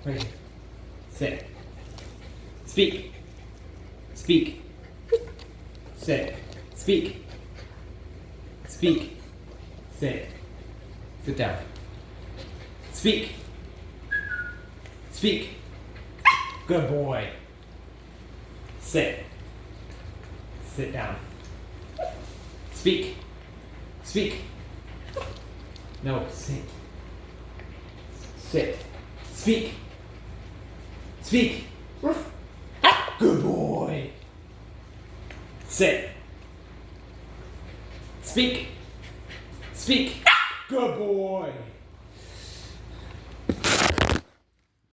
Right here. Sit. Speak. Speak. Sit. Speak. Speak. Sit. Sit down. Speak. Speak. Good boy. Sit. Sit down. Speak. Speak. No, sit. Sit. Speak. Speak. Good boy. Sit. Speak. Speak. Good boy.